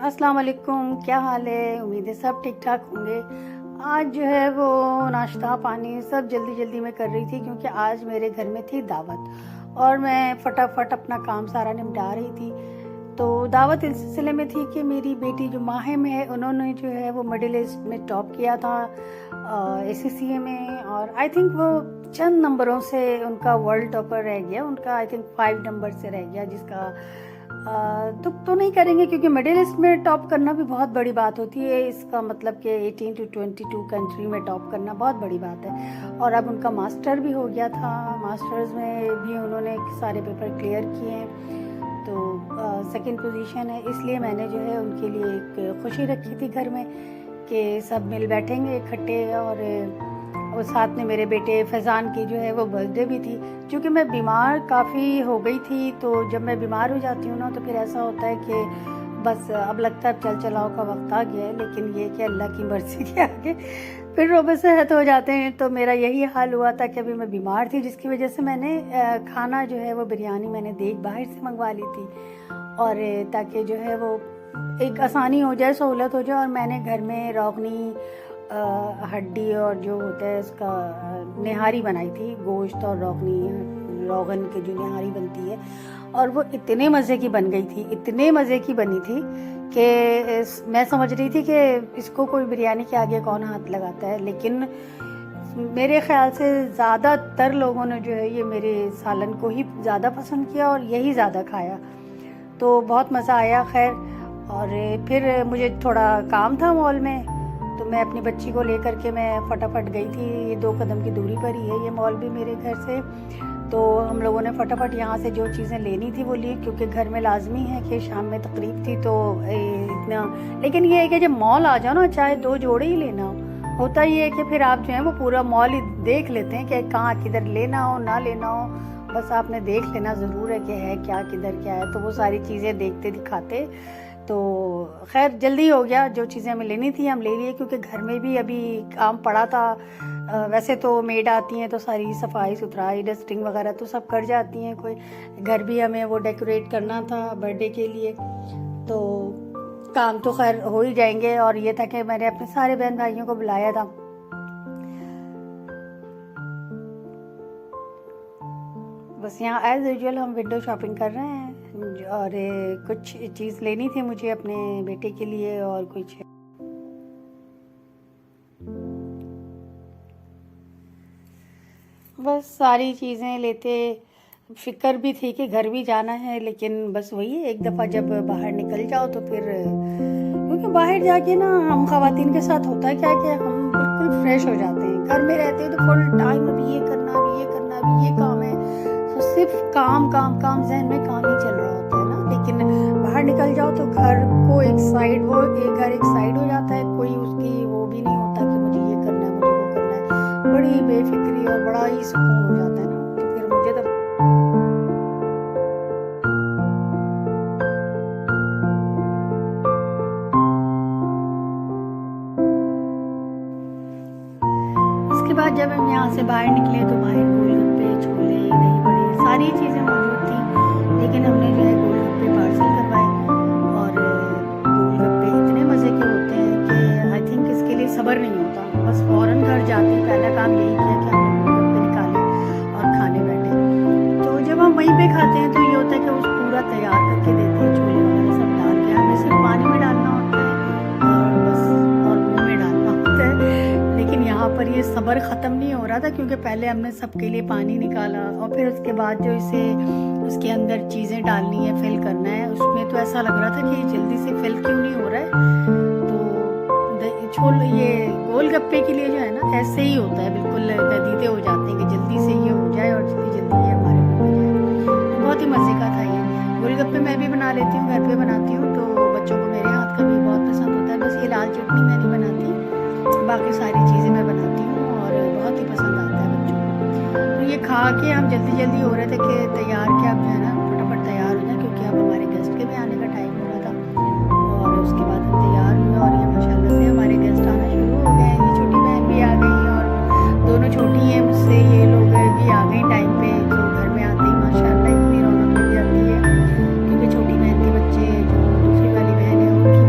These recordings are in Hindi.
अस्सलाम वालेकुम, क्या हाल है। उम्मीद है सब ठीक ठाक होंगे। आज जो है वो नाश्ता पानी सब जल्दी जल्दी में कर रही थी क्योंकि आज मेरे घर में थी दावत और मैं फटाफट अपना काम सारा निपटा रही थी। तो दावत इस सिलसिले में थी कि मेरी बेटी जो माहिम है उन्होंने जो है वो मिडिल ईस्ट में टॉप किया था ACCA में, और आई थिंक वो चंद नंबरों से उनका वर्ल्ड टॉपर रह गया। उनका आई थिंक 5 नंबर से रह गया, जिसका दुख तो नहीं करेंगे क्योंकि मिडिल ईस्ट में टॉप करना भी बहुत बड़ी बात होती है। इसका मतलब कि 18 to 22 कंट्री में टॉप करना बहुत बड़ी बात है। और अब उनका मास्टर भी हो गया था, मास्टर्स में भी उन्होंने सारे पेपर क्लियर किए हैं, तो सेकंड पोजीशन है। इसलिए मैंने जो है उनके लिए एक खुशी रखी थी घर में कि सब मिल बैठेंगे इकट्ठे। और साथ में मेरे बेटे फैज़ान की जो है वो बर्थडे भी थी। क्योंकि मैं बीमार काफ़ी हो गई थी, तो जब मैं बीमार हो जाती हूँ ना तो फिर ऐसा होता है कि बस अब लगता है चल चलाओ का वक्त आ गया है। लेकिन ये कि अल्लाह की मर्ज़ी के आगे फिर रोबे सेहत हो जाते हैं। तो मेरा यही हाल हुआ था कि अभी मैं बीमार थी, जिसकी वजह से मैंने खाना जो है वो बिरयानी मैंने देख बाहर से मंगवा ली थी, और ताकि जो है वो एक आसानी हो जाए, सहूलत हो जाए। और मैंने घर में रोगनी हड्डी और जो होता है उसका निहारी बनाई थी, गोश्त और रोगन की जो निहारी बनती है, और वो इतने मज़े की बन गई थी, इतने मज़े की बनी थी कि मैं समझ रही थी कि इसको कोई बिरयानी के आगे कौन हाथ लगाता है। लेकिन मेरे ख्याल से ज़्यादातर लोगों ने जो है ये मेरे सालन को ही ज़्यादा पसंद किया और यही ज़्यादा खाया, तो बहुत मज़ा आया। खैर, और फिर मुझे थोड़ा काम था मॉल में, तो मैं अपनी बच्ची को लेकर के मैं फटाफट गई थी। ये 2 कदम की दूरी पर ही है ये मॉल भी मेरे घर से। तो हम लोगों ने फटाफट यहाँ से जो चीज़ें लेनी थी वो ली, क्योंकि घर में लाजमी है कि शाम में तकरीब थी तो इतना। लेकिन ये है कि जब मॉल आ जाओ ना, चाहे 2 जोड़े ही लेना होता ही है कि फिर आप जो है वो पूरा मॉल ही देख लेते हैं कि कहाँ किधर लेना हो ना लेना हो, बस आपने देख लेना ज़रूर है कि है क्या किधर क्या है। तो वो सारी चीज़ें देखते दिखाते, तो खैर जल्दी हो गया। जो चीज़ें हमें लेनी थी हम ले लिए, क्योंकि घर में भी अभी काम पड़ा था। वैसे तो मेड आती हैं तो सारी सफाई सुथराई डस्टिंग वगैरह तो सब कर जाती हैं। कोई घर भी हमें वो डेकोरेट करना था बर्थडे के लिए, तो काम तो खैर हो ही जाएंगे। और ये था कि मैंने अपने सारे बहन भाइयों को बुलाया था। बस यहाँ एज यूजुअल हम विंडो शॉपिंग कर रहे हैं, और कुछ चीज़ लेनी थी मुझे अपने बेटे के लिए, और कुछ बस सारी चीज़ें लेते। फिक्र भी थी कि घर भी जाना है, लेकिन बस वही एक दफ़ा जब बाहर निकल जाओ तो फिर, क्योंकि बाहर जाके ना हम ख़वातीन के साथ होता है क्या कि हम बिल्कुल फ्रेश हो जाते हैं। घर में रहते हैं तो फुल टाइम अभी ये करना अभी ये करना अभी ये काम है, तो सिर्फ काम काम काम, जहन में काम ही चल रहा होता है ना। लेकिन बाहर निकल जाओ तो घर को एक साइड, वो एक घर एक साइड हो जाता है, कोई उसकी वो भी नहीं होता कि मुझे ये करना है मुझे वो करना है। बड़ी बेफिक्री और बड़ा ही सुकून हो जाता है ना। तो फिर मुझे तो उसके बाद जब हम यहाँ से बाहर निकले तो बाहर गोलगप्पे छोले दही बड़े सारी चीज़ें मौजूद थी। लेकिन हमने जो है गोलगप्पे पार्सल करवाए, और गोलगप्पे इतने मज़े के होते हैं कि आई थिंक इसके लिए सब्र नहीं होता। बस फ़ौरन घर जाते ही पहला काम यही किया कि हमने गोलगप्पे निकाले और खाने बैठे। तो जब हम वहीं पे खाते हैं तो ये होता है कि वो पूरा तैयार करके देते हैं, छोले वगैरह सब डाल के, हमें सिर्फ पानी में डालना होता है और बस और मुँह में डालना होता है। लेकिन यहाँ पर ये सब्र ख़त्म नहीं हो रहा था, क्योंकि पहले हमने सबके लिए पानी निकाला और फिर उसके बाद जो इसे उसके अंदर चीज़ें डालनी है, फिल करना है। उसमें तो ऐसा लग रहा था कि जल्दी से फिल क्यों नहीं हो रहा है। तो ये गोलगप्पे के लिए जो है ना ऐसे ही होता है, बिल्कुल नदीते हो जाते हैं कि जल्दी से ये हो जाए और जल्दी जल्दी ये हमारे मुँह में जाए। तो बहुत ही मज़े का था ये गोलगप्पे। मैं भी बना लेती हूँ, घर पे बनाती हूँ, तो बच्चों को मेरे हाथ का भी बहुत पसंद होता है। बस ये लाल चटनी मैं नहीं बनाती, बाकी सारी चीज़ें मैं बनाती हूँ और बहुत ही पसंद आता है बच्चों को। तो ये खा के हम जल्दी जल्दी हो रहे थे कि तैयार कि अब जो है ना फटाफट तैयार हो जाए, क्योंकि अब हमारे गेस्ट के भी आने का टाइम हो रहा था। और उसके बाद हम तैयार हुए और ये माशाल्लाह से हमारे गेस्ट आना शुरू हो गए। ये छोटी बहन भी आ गई और दोनों छोटी हैं मुझसे, ये लोग भी आ गए टाइम पे। तो घर में आते ही माशाल्लाह इतनी रौनक लग जाती है, क्योंकि छोटी बहन के बच्चे, जो दूसरी वाली बहन है उनकी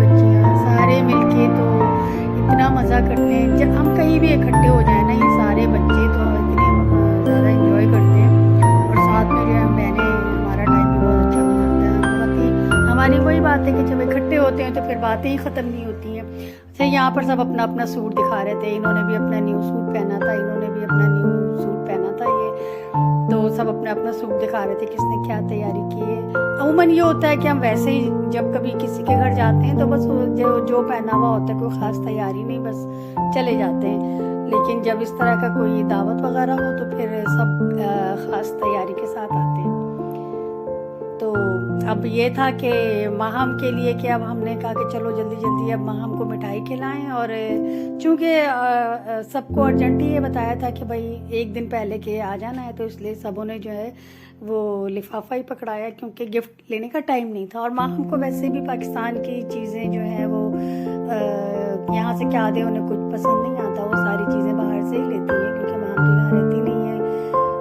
पुरानी वही बात है कि जब इकट्ठे होते हैं तो फिर बातें ही ख़त्म नहीं होती हैं। अच्छा, यहाँ पर सब अपना अपना सूट दिखा रहे थे। इन्होंने भी अपना न्यू सूट पहना था, इन्होंने भी अपना न्यू सूट पहना था। ये तो सब अपना अपना सूट दिखा रहे थे, किसने क्या तैयारी की है। अमूमन ये होता है कि हम वैसे ही जब कभी किसी के घर जाते हैं तो बस जो पहना हुआ होता है, कोई ख़ास तैयारी नहीं, बस चले जाते हैं। लेकिन जब इस तरह का कोई दावत वगैरह हो तो फिर सब ख़ास तैयारी के साथ आते हैं। तो अब ये था कि माहम के लिए कि अब हमने कहा कि चलो जल्दी जल्दी अब माहम को मिठाई खिलाएं। और चूँकि सबको अर्जेंट ही ये बताया था कि भाई एक दिन पहले के आ जाना है, तो इसलिए सबों ने जो है वो लिफाफा ही पकड़ाया, क्योंकि गिफ्ट लेने का टाइम नहीं था। और माहम को वैसे भी पाकिस्तान की चीज़ें जो हैं वो यहाँ से क्या दे उन्हें कुछ पसंद नहीं आता। वो सारी चीज़ें बाहर से ही लेती हैं, क्योंकि माहम तो यहाँ रहती नहीं है,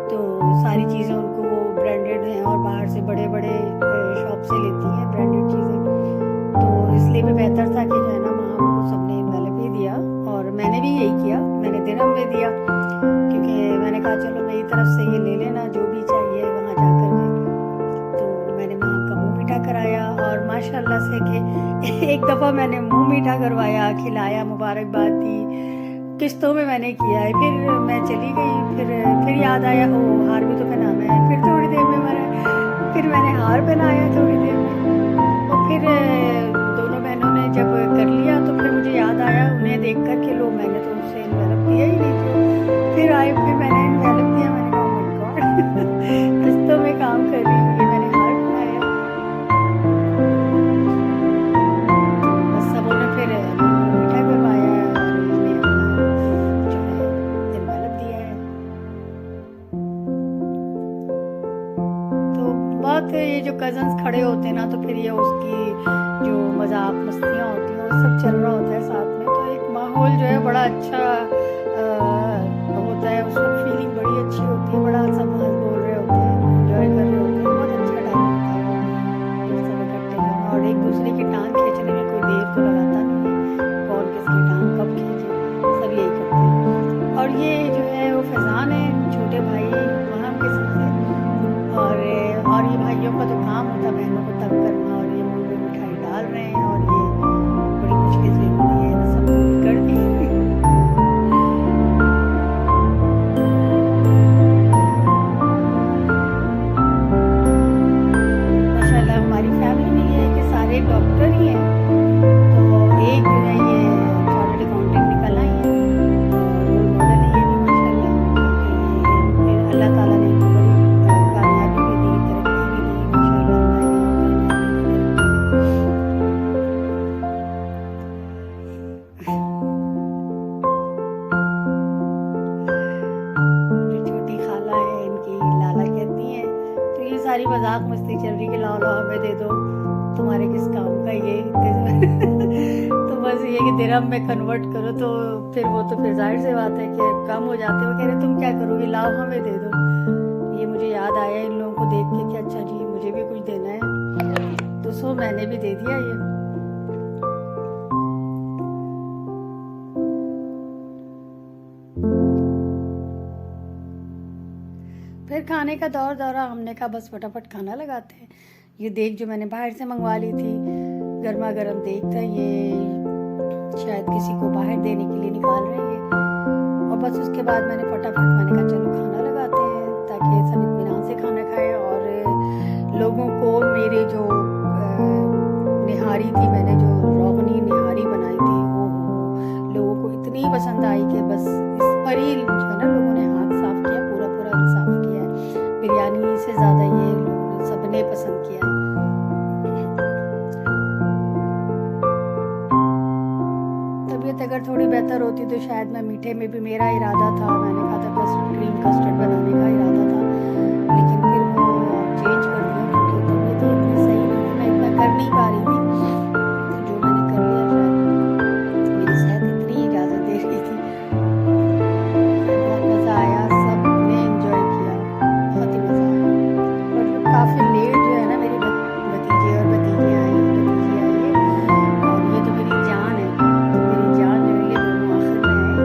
तो सारी चीज़ें उनको वो ब्रांडेड हैं और बाहर से बड़े बड़े शॉप से लेती हैं ब्रांडेड चीज़ें। तो इसलिए भी बेहतर था कि जो है ना माहम को सबने इन्वेलप ही दिया, और मैंने भी यही किया, मैंने दिरहम में दिया, क्योंकि मैंने कहा चलो मेरी तरफ से ये ले लेना जो भी चाहिए वहाँ जा कर के। तो मैंने माहम का मुँह मीठा कराया, और माशाल्लाह से कि एक दफ़ा मैंने मुँह मीठा करवाया, खिलाया, मुबारकबाद दी, किस्तों में मैंने किया है। फिर मैं चली गई, फिर याद आया ओ हार भी तो पहनाना है। फिर थोड़ी देर में फिर मैंने हार पहनाया थोड़ी देर में, और फिर दोनों बहनों ने जब कर लिया तो फिर मुझे याद आया उन्हें देख कर के लो मैंने तो उसे इन्वेलप दिया ही नहीं था। फिर मैंने इन्वेलप दिया, मैंने कहा माय गॉड किस्तों में काम कर रही हूँ, ये मैंने हार पहनाया। बस सबों ने फिर मीठा करवाया और मैंने अपना जो है इन्वेलप दिया है। तो बहुत ये जो कजन्स खड़े होते हैं ना, तो फिर ये उसकी जो मजाक मस्तियाँ होती हैं वो सब चल रहा होता है साथ में, तो एक माहौल जो है बड़ा अच्छा होता है, उसमें फीलिंग बड़ी अच्छी होती है, बड़ा सब बोल रहे होते हैं, एंजॉय कर रहे होते हैं, बहुत अच्छा टाइम होता है वो सब इकट्ठे करना। और एक दूसरे की टांग खींचने में कोई देर तो लगाता नहीं है, कौन किसकी टांग कब खींचे, सब यही करते हैं। और ये जो है वो फैज़ान है, छोटे भाई वहाँ के सबसे, और ये भाइयों का तो काम होता है बहनों को तंग करना, और ये मुँह में मिठाई डाल रहे हैं, और ये बड़ी मुश्किल से इन्होंने ये सब पूरी कर दी। माशाल्लाह हमारी फैमिली में ये है कि सारे डॉक्टर ही हैं, तो एक जो है ये चार्टर्ड अकाउंटेंट निकल आई है, रोल मॉडल है ये भी माशाल्लाह, क्योंकि अल्लाह ताला ने इनको बड़ी कामयाबी भी दी, तरक्की भी दी माशाल्लाह, जो छोटी खाला है इनकी लाला कहती हैं, तो ये सारी मजाक मस्ती चल रही कि लाओ लाओ हमें दे दो, तुम्हारे किस काम का ये तो बस ये कि दिरहम में कन्वर्ट करो, तो फिर जाहिर सी बात है कि कम हो जाते हो, कह रहे तुम क्या करोगे, लाओ हमें दे दो। ये मुझे याद आया इन लोगों को देख के कि अच्छा जी मुझे भी कुछ देना है, तो सो मैंने भी दे दिया ये। फिर खाने का दौरा, हमने कहा बस फटाफट खाना लगाते हैं। ये देख जो मैंने बाहर से मंगवा ली थी, गर्मा गर्म देख था, ये शायद किसी को बाहर देने के लिए निकाल रहे हैं। और बस उसके बाद मैंने कहा चलो खाना लगाते हैं, ताकि सब इत्मीनान से खाना खाएं। और लोगों को मेरे जो निहारी थी, मैंने जो रोगनी निहारी बनाई थी, वो लोगों को इतनी पसंद आई कि बस इस पर ही जो है ना लोगों ने हाथ साफ किया, पूरा साफ किया है। बिरयानी से ज़्यादा ये लोगों ने सबने पसंद किया है। तबीयत अगर थोड़ी बेहतर होती तो शायद मैं मीठे में भी मेरा इरादा था, मैंने कहा था क्रीम कस्टर्ड बनाने का इरादा था, लेकिन फिर वो चेंज कर दिया क्योंकि तबीयत इतनी सही नहीं थी, मैं इतना कर नहीं पा रही थी। तो जो मैंने कर लिया, शायद मेरी सेहत इतनी इजाज़त दे रही थी। बहुत मज़ा आया, सबने एंजॉय किया, बहुत ही मज़ा आया। और काफ़ी लेट जो है ना मेरी भतीजे और भतीजी आई है, और ये तो मेरी जान है, तो मेरी जान जो है ये दोनों आखिर में आए।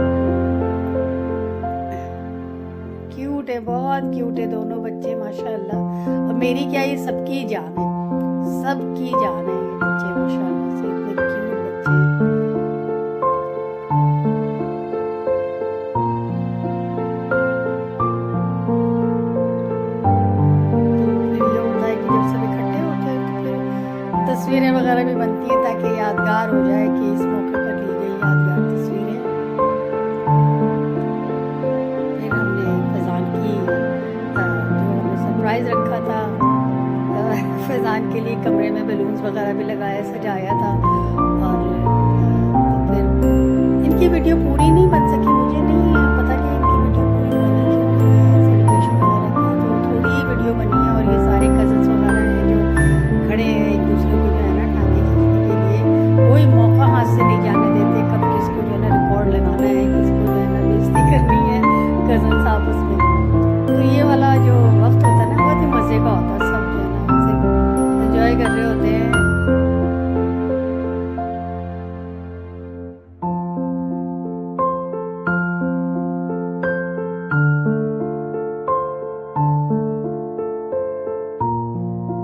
क्यूट है, बहुत क्यूट है दोनों बच्चे माशाल्लाह। और मेरी क्या, ये सबकी जान है, सबकी जान है। तस्वीरें वगैरह भी बनती हैं ताकि यादगार हो जाए कि इस मौके पर ली गई यादगार तस्वीरें। फिर हमने फैज़ान की जो हमने सरप्राइज़ रखा था, फैज़ान के लिए कमरे में बलून्स वगैरह भी लगाया सजाया था। और तो फिर इनकी वीडियो पूरी नहीं बन सकी, मुझे नहीं पता कि इनकी वीडियो पूरी बनी क्यों नहीं है सेलिब्रेशन वगैरह की, तो थोड़ी ही वीडियो बनी है। और ये सारे कज़न्स वगैरह हैं जो खड़े हैं एक दूसरे को जो है ना टांगे खींचने के लिए, कोई मौका हाथ से नहीं जाने देते, कब किसको जो है ना रिकॉर्ड लगाना है, किसको जो है ना बेइज्जती करनी है कज़न्स आपस में। तो ये वाला जो वक्त होता है ना बहुत ही मज़े का होता है।